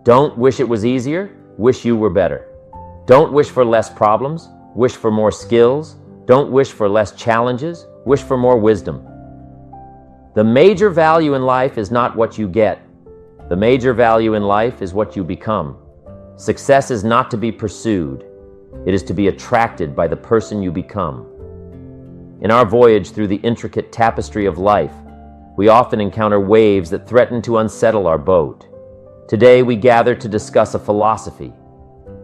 Don't wish it was easier, wish you were better. Don't wish for less problems, wish for more skills. Don't wish for less challenges, wish for more wisdom. The major value in life is not what you get. The major value in life is what you become. Success is not to be pursued. It is to be attracted by the person you become. In our voyage through the intricate tapestry of life, we often encounter waves that threaten to unsettle our boat. Today we gather to discuss a philosophy,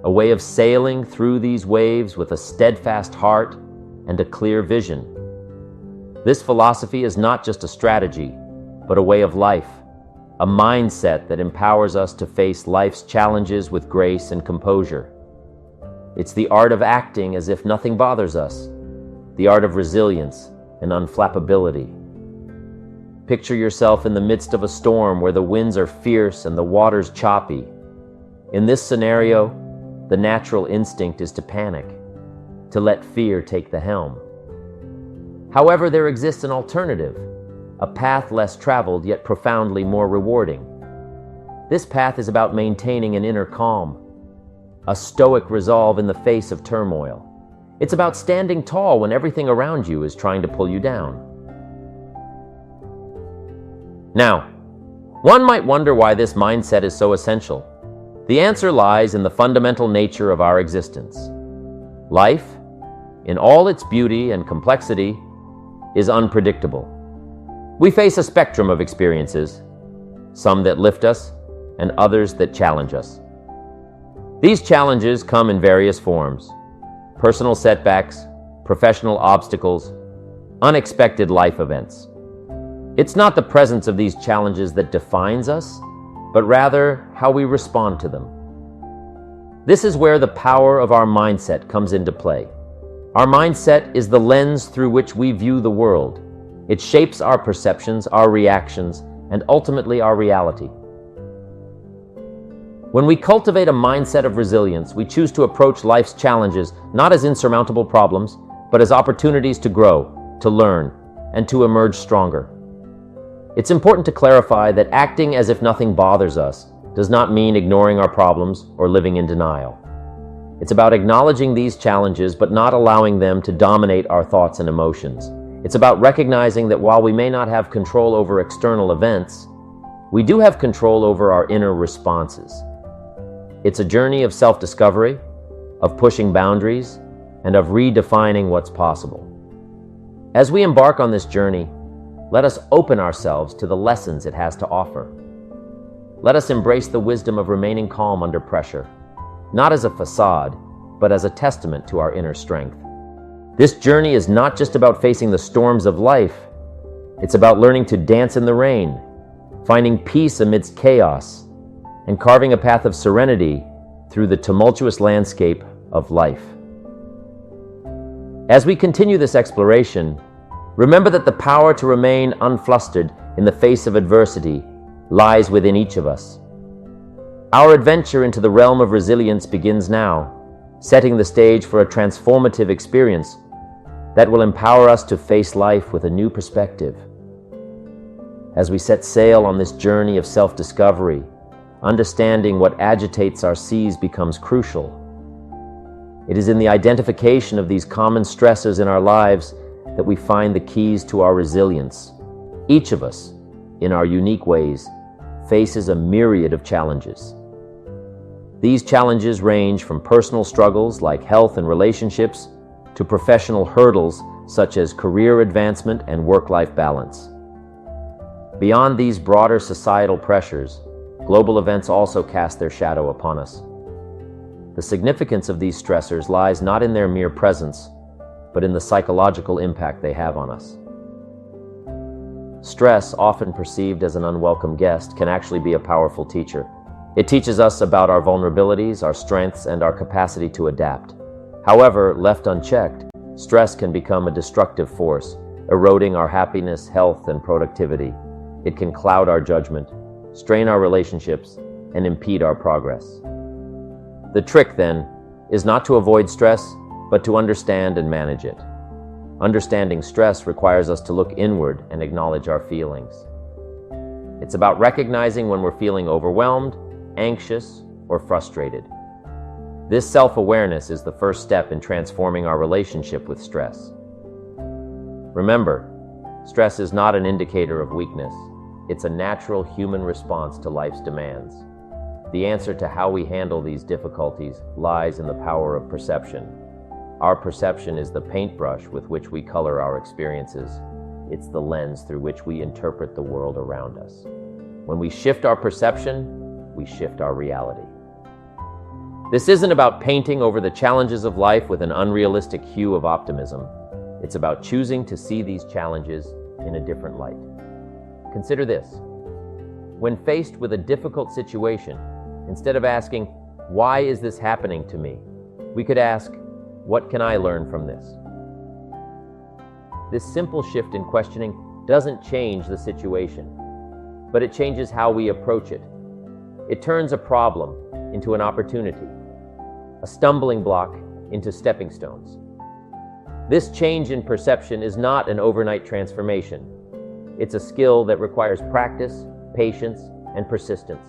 a way of sailing through these waves with a steadfast heart and a clear vision. This philosophy is not just a strategy, but a way of life, a mindset that empowers us to face life's challenges with grace and composure. It's the art of acting as if nothing bothers us, the art of resilience and unflappability. Picture yourself in the midst of a storm where the winds are fierce and the water's choppy. In this scenario, the natural instinct is to panic, to let fear take the helm. However, there exists an alternative, a path less traveled yet profoundly more rewarding. This path is about maintaining an inner calm, a stoic resolve in the face of turmoil. It's about standing tall when everything around you is trying to pull you down. Now, one might wonder why this mindset is so essential. The answer lies in the fundamental nature of our existence. Life, in all its beauty and complexity, is unpredictable. We face a spectrum of experiences, some that lift us and others that challenge us. These challenges come in various forms: personal setbacks, professional obstacles, unexpected life events. It's not the presence of these challenges that defines us, but rather how we respond to them. This is where the power of our mindset comes into play. Our mindset is the lens through which we view the world. It shapes our perceptions, our reactions, and ultimately our reality. When we cultivate a mindset of resilience, we choose to approach life's challenges not as insurmountable problems, but as opportunities to grow, to learn, and to emerge stronger. It's important to clarify that acting as if nothing bothers us does not mean ignoring our problems or living in denial. It's about acknowledging these challenges but not allowing them to dominate our thoughts and emotions. It's about recognizing that while we may not have control over external events, we do have control over our inner responses. It's a journey of self-discovery, of pushing boundaries, and of redefining what's possible. As we embark on this journey, let us open ourselves to the lessons it has to offer. Let us embrace the wisdom of remaining calm under pressure, not as a facade, but as a testament to our inner strength. This journey is not just about facing the storms of life. It's about learning to dance in the rain, finding peace amidst chaos, and carving a path of serenity through the tumultuous landscape of life. As we continue this exploration, remember that the power to remain unflustered in the face of adversity lies within each of us. Our adventure into the realm of resilience begins now, setting the stage for a transformative experience that will empower us to face life with a new perspective. As we set sail on this journey of self-discovery, understanding what agitates our seas becomes crucial. It is in the identification of these common stressors in our lives that we find the keys to our resilience. Each of us, in our unique ways, faces a myriad of challenges. These challenges range from personal struggles like health and relationships to professional hurdles such as career advancement and work-life balance. Beyond these broader societal pressures, global events also cast their shadow upon us. The significance of these stressors lies not in their mere presence, but in the psychological impact they have on us. Stress, often perceived as an unwelcome guest, can actually be a powerful teacher. It teaches us about our vulnerabilities, our strengths, and our capacity to adapt. However, left unchecked, stress can become a destructive force, eroding our happiness, health, and productivity. It can cloud our judgment, strain our relationships, and impede our progress. The trick, then, is not to avoid stress, but to understand and manage it. Understanding stress requires us to look inward and acknowledge our feelings. It's about recognizing when we're feeling overwhelmed, anxious, or frustrated. This self-awareness is the first step in transforming our relationship with stress. Remember, stress is not an indicator of weakness. It's a natural human response to life's demands. The answer to how we handle these difficulties lies in the power of perception. Our perception is the paintbrush with which we color our experiences. It's the lens through which we interpret the world around us. When we shift our perception, we shift our reality. This isn't about painting over the challenges of life with an unrealistic hue of optimism. It's about choosing to see these challenges in a different light. Consider this. When faced with a difficult situation, instead of asking, "Why is this happening to me?" we could ask, "What can I learn from this?" This simple shift in questioning doesn't change the situation, but it changes how we approach it. It turns a problem into an opportunity, a stumbling block into stepping stones. This change in perception is not an overnight transformation. It's a skill that requires practice, patience, and persistence.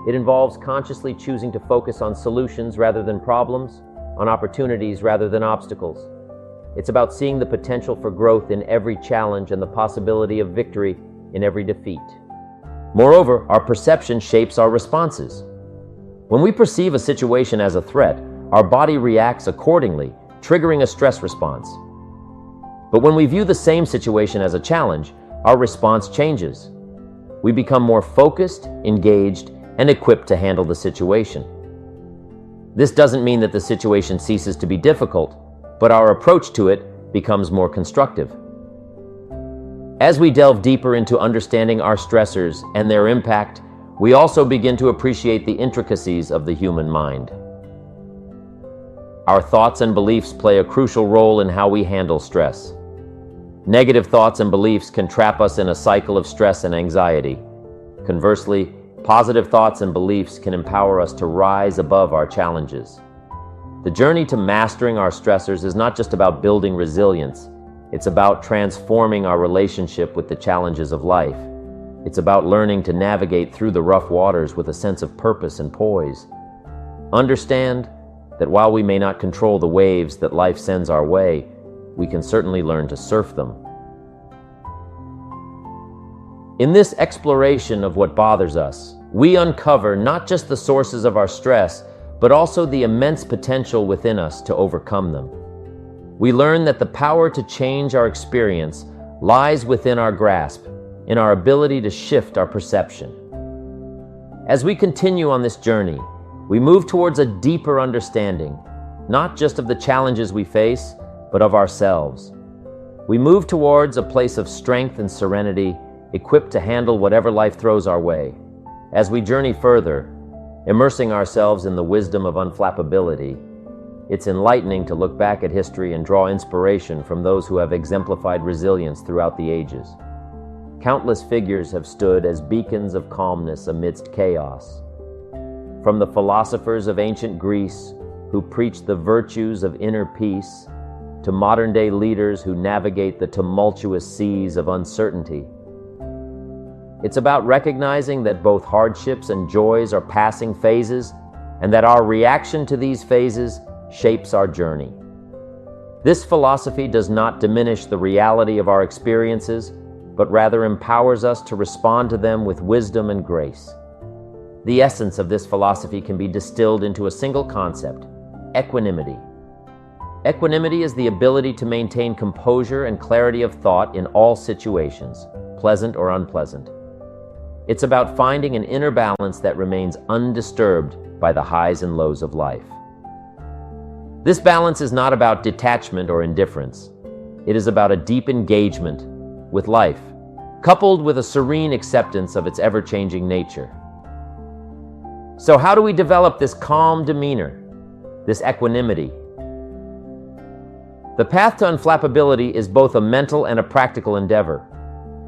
It involves consciously choosing to focus on solutions rather than problems, on opportunities rather than obstacles. It's about seeing the potential for growth in every challenge and the possibility of victory in every defeat. Moreover, our perception shapes our responses. When we perceive a situation as a threat, our body reacts accordingly, triggering a stress response. But when we view the same situation as a challenge, our response changes. We become more focused, engaged, and equipped to handle the situation. This doesn't mean that the situation ceases to be difficult, but our approach to it becomes more constructive. As we delve deeper into understanding our stressors and their impact, we also begin to appreciate the intricacies of the human mind. Our thoughts and beliefs play a crucial role in how we handle stress. Negative thoughts and beliefs can trap us in a cycle of stress and anxiety. Conversely, positive thoughts and beliefs can empower us to rise above our challenges. The journey to mastering our stressors is not just about building resilience. It's about transforming our relationship with the challenges of life. It's about learning to navigate through the rough waters with a sense of purpose and poise. Understand that while we may not control the waves that life sends our way, we can certainly learn to surf them. In this exploration of what bothers us, we uncover not just the sources of our stress, but also the immense potential within us to overcome them. We learn that the power to change our experience lies within our grasp, in our ability to shift our perception. As we continue on this journey, we move towards a deeper understanding, not just of the challenges we face, but of ourselves. We move towards a place of strength and serenity, equipped to handle whatever life throws our way. As we journey further, immersing ourselves in the wisdom of unflappability, it's enlightening to look back at history and draw inspiration from those who have exemplified resilience throughout the ages. Countless figures have stood as beacons of calmness amidst chaos. From the philosophers of ancient Greece, who preached the virtues of inner peace, to modern-day leaders who navigate the tumultuous seas of uncertainty. It's about recognizing that both hardships and joys are passing phases, and that our reaction to these phases shapes our journey. This philosophy does not diminish the reality of our experiences, but rather empowers us to respond to them with wisdom and grace. The essence of this philosophy can be distilled into a single concept: equanimity. Equanimity is the ability to maintain composure and clarity of thought in all situations, pleasant or unpleasant. It's about finding an inner balance that remains undisturbed by the highs and lows of life. This balance is not about detachment or indifference. It is about a deep engagement with life, coupled with a serene acceptance of its ever-changing nature. So how do we develop this calm demeanor, this equanimity? The path to unflappability is both a mental and a practical endeavor.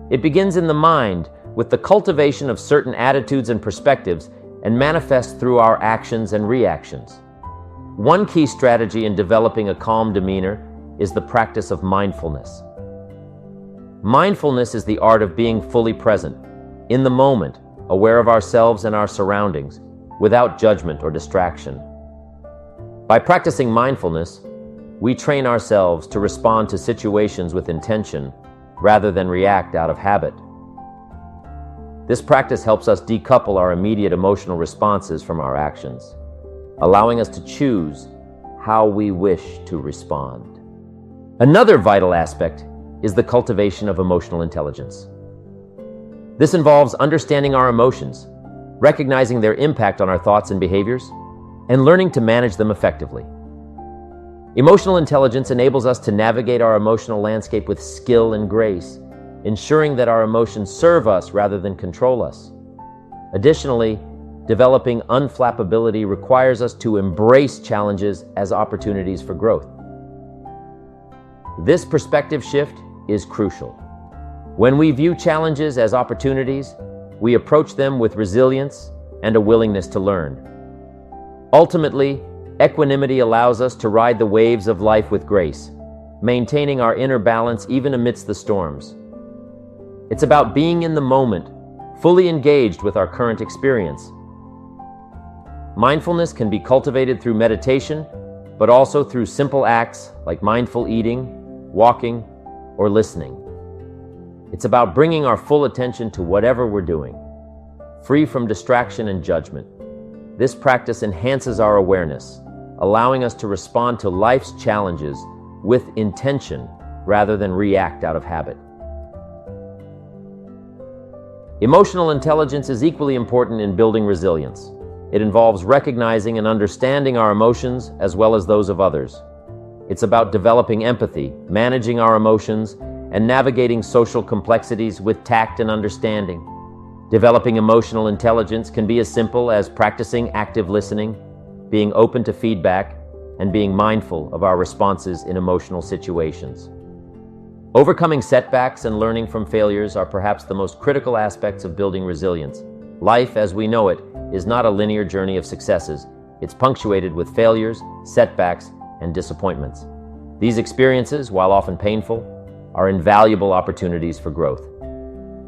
It begins in the mind with the cultivation of certain attitudes and perspectives and manifests through our actions and reactions. One key strategy in developing a calm demeanor is the practice of mindfulness. Mindfulness is the art of being fully present, in the moment, aware of ourselves and our surroundings, without judgment or distraction. By practicing mindfulness, we train ourselves to respond to situations with intention rather than react out of habit. This practice helps us decouple our immediate emotional responses from our actions, allowing us to choose how we wish to respond. Another vital aspect is the cultivation of emotional intelligence. This involves understanding our emotions, recognizing their impact on our thoughts and behaviors, and learning to manage them effectively. Emotional intelligence enables us to navigate our emotional landscape with skill and grace, ensuring that our emotions serve us rather than control us. Additionally, developing unflappability requires us to embrace challenges as opportunities for growth. This perspective shift is crucial. When we view challenges as opportunities, we approach them with resilience and a willingness to learn. Ultimately, equanimity allows us to ride the waves of life with grace, maintaining our inner balance even amidst the storms. It's about being in the moment, fully engaged with our current experience. Mindfulness can be cultivated through meditation, but also through simple acts like mindful eating, walking, or listening. It's about bringing our full attention to whatever we're doing, free from distraction and judgment. This practice enhances our awareness, allowing us to respond to life's challenges with intention rather than react out of habit. Emotional intelligence is equally important in building resilience. It involves recognizing and understanding our emotions as well as those of others. It's about developing empathy, managing our emotions, and navigating social complexities with tact and understanding. Developing emotional intelligence can be as simple as practicing active listening, being open to feedback, and being mindful of our responses in emotional situations. Overcoming setbacks and learning from failures are perhaps the most critical aspects of building resilience. Life, as we know it, is not a linear journey of successes. It's punctuated with failures, setbacks, and disappointments. These experiences, while often painful, are invaluable opportunities for growth.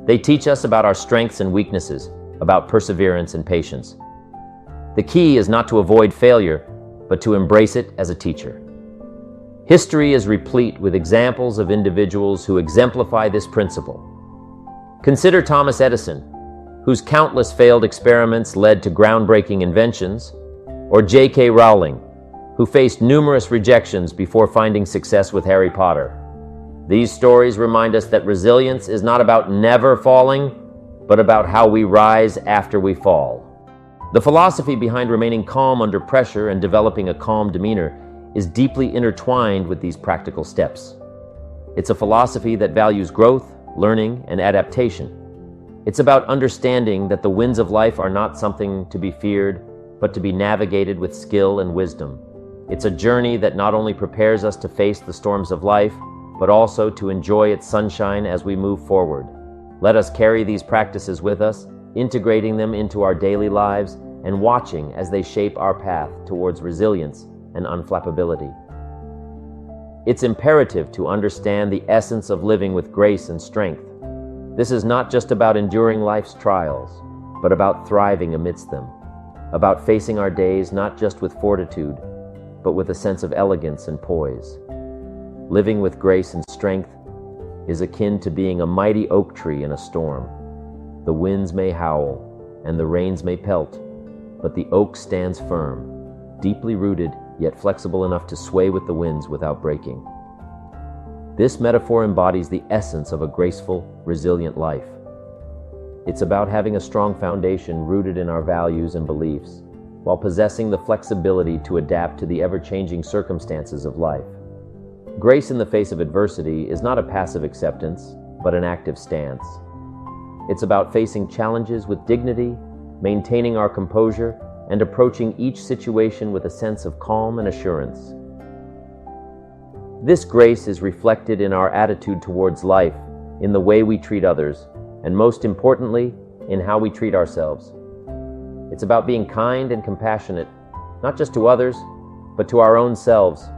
They teach us about our strengths and weaknesses, about perseverance and patience. The key is not to avoid failure, but to embrace it as a teacher. History is replete with examples of individuals who exemplify this principle. Consider Thomas Edison, whose countless failed experiments led to groundbreaking inventions, or J.K. Rowling, who faced numerous rejections before finding success with Harry Potter. These stories remind us that resilience is not about never falling, but about how we rise after we fall. The philosophy behind remaining calm under pressure and developing a calm demeanor is deeply intertwined with these practical steps. It's a philosophy that values growth, learning, and adaptation. It's about understanding that the winds of life are not something to be feared, but to be navigated with skill and wisdom. It's a journey that not only prepares us to face the storms of life, but also to enjoy its sunshine as we move forward. Let us carry these practices with us, integrating them into our daily lives and watching as they shape our path towards resilience and unflappability. It's imperative to understand the essence of living with grace and strength. This is not just about enduring life's trials, but about thriving amidst them, about facing our days not just with fortitude, but with a sense of elegance and poise. Living with grace and strength is akin to being a mighty oak tree in a storm. The winds may howl and the rains may pelt, but the oak stands firm, deeply rooted yet flexible enough to sway with the winds without breaking. This metaphor embodies the essence of a graceful, resilient life. It's about having a strong foundation rooted in our values and beliefs, while possessing the flexibility to adapt to the ever-changing circumstances of life. Grace in the face of adversity is not a passive acceptance, but an active stance. It's about facing challenges with dignity, maintaining our composure, and approaching each situation with a sense of calm and assurance. This grace is reflected in our attitude towards life, in the way we treat others, and most importantly, in how we treat ourselves. It's about being kind and compassionate, not just to others, but to our own selves,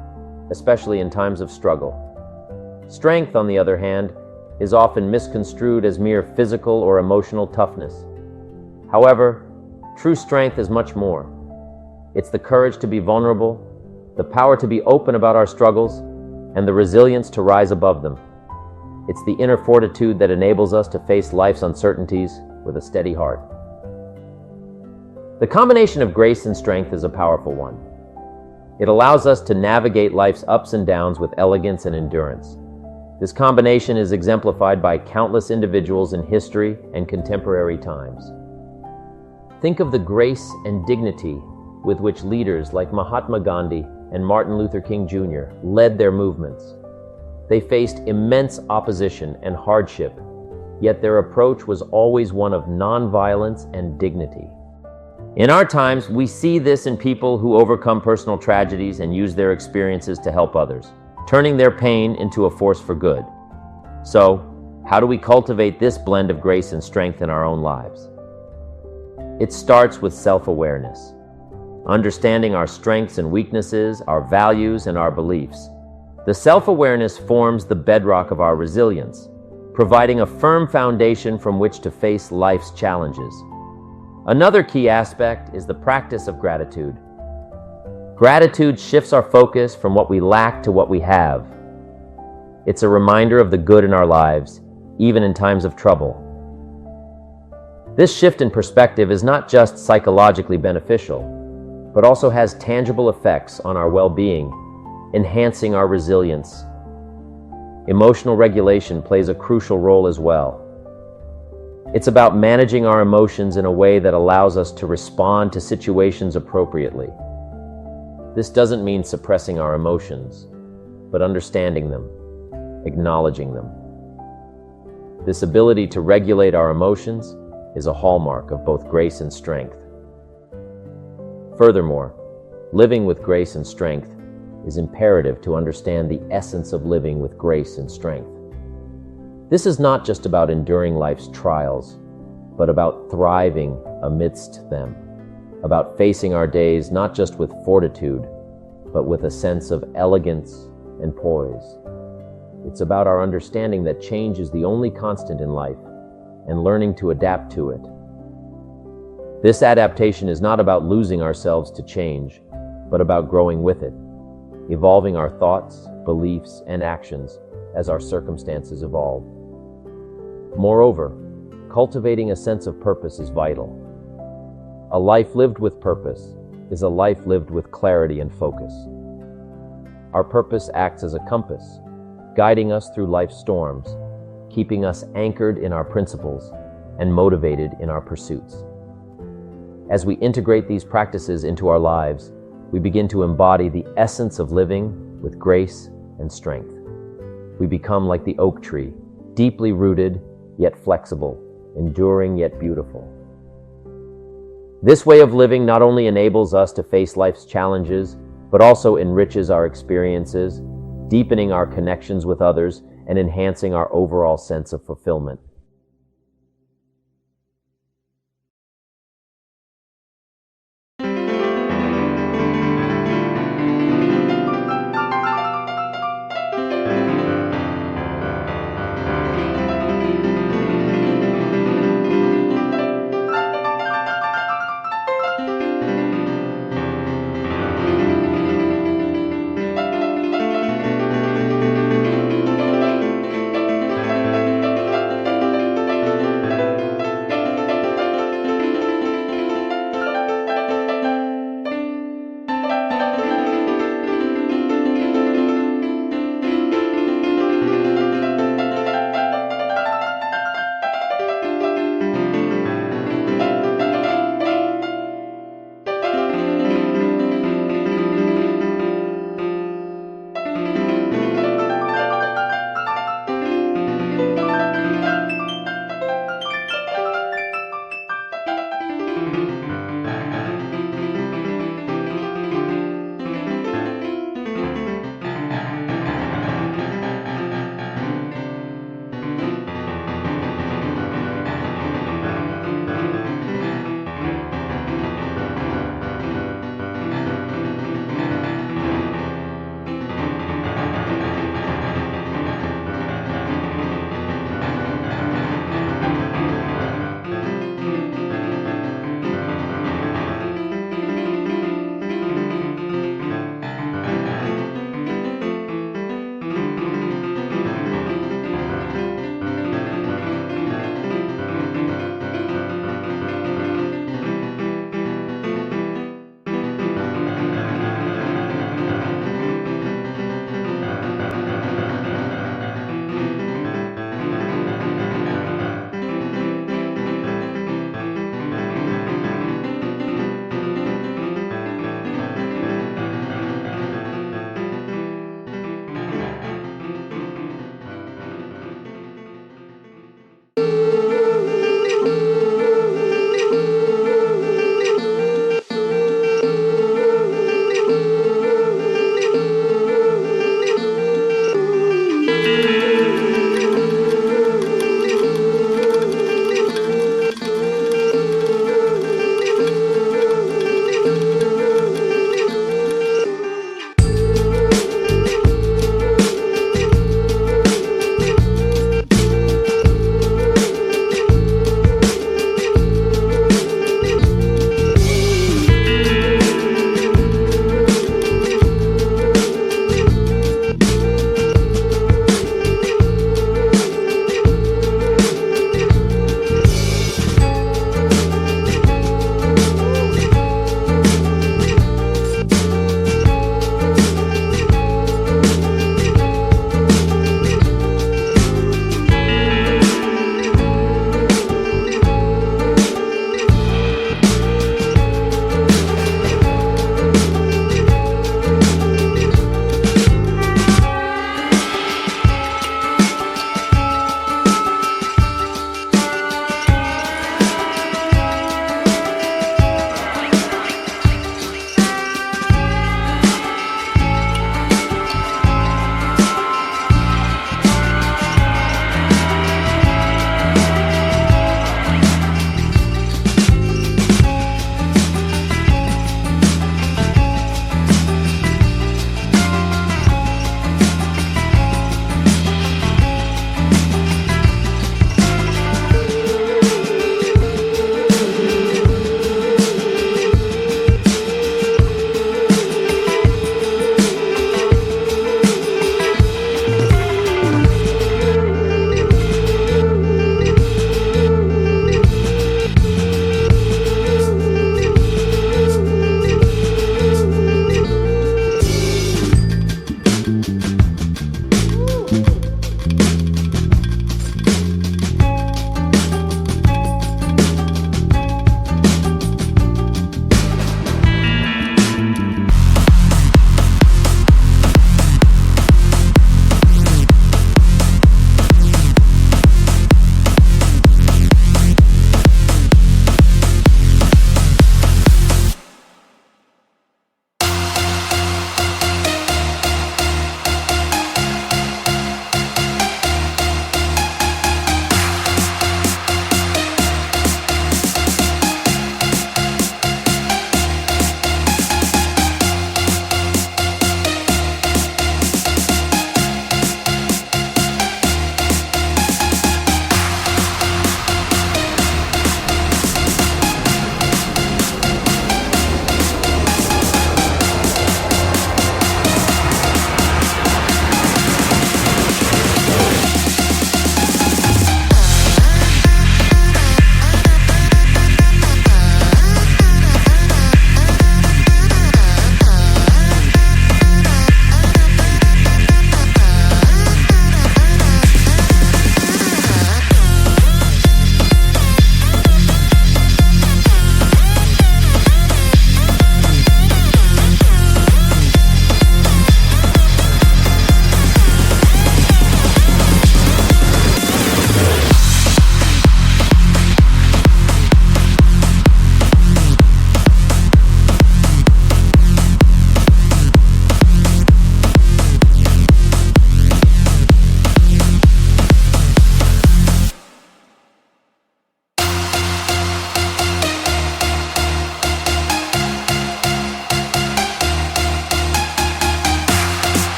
especially in times of struggle. Strength, on the other hand, is often misconstrued as mere physical or emotional toughness. However, True strength is much more. It's the courage to be vulnerable, the power to be open about our struggles, and the resilience to rise above them. It's the inner fortitude that enables us to face life's uncertainties with a steady heart. The combination of grace and strength is a powerful one. It allows us to navigate life's ups and downs with elegance and endurance. This combination is exemplified by countless individuals in history and contemporary times. Think of the grace and dignity with which leaders like Mahatma Gandhi and Martin Luther King Jr. led their movements. They faced immense opposition and hardship, yet their approach was always one of nonviolence and dignity. In our times, we see this in people who overcome personal tragedies and use their experiences to help others, turning their pain into a force for good. So, how do we cultivate this blend of grace and strength in our own lives? It starts with self-awareness, understanding our strengths and weaknesses, our values and our beliefs. The self-awareness forms the bedrock of our resilience, providing a firm foundation from which to face life's challenges. Another key aspect is the practice of gratitude. Gratitude shifts our focus from what we lack to what we have. It's a reminder of the good in our lives, even in times of trouble. This shift in perspective is not just psychologically beneficial, but also has tangible effects on our well-being, enhancing our resilience. Emotional regulation plays a crucial role as well. It's about managing our emotions in a way that allows us to respond to situations appropriately. This doesn't mean suppressing our emotions, but understanding them, acknowledging them. This ability to regulate our emotions is a hallmark of both grace and strength. Furthermore, living with grace and strength is imperative to understand the essence of living with grace and strength. This is not just about enduring life's trials, but about thriving amidst them, about facing our days not just with fortitude, but with a sense of elegance and poise. It's about our understanding that change is the only constant in life and learning to adapt to it. This adaptation is not about losing ourselves to change, but about growing with it, evolving our thoughts, beliefs, and actions as our circumstances evolve. Moreover, cultivating a sense of purpose is vital. A life lived with purpose is a life lived with clarity and focus. Our purpose acts as a compass, guiding us through life's storms, keeping us anchored in our principles and motivated in our pursuits. As we integrate these practices into our lives, we begin to embody the essence of living with grace and strength. We become like the oak tree, deeply rooted yet flexible, enduring yet beautiful. This way of living not only enables us to face life's challenges, but also enriches our experiences, deepening our connections with others, and enhancing our overall sense of fulfillment.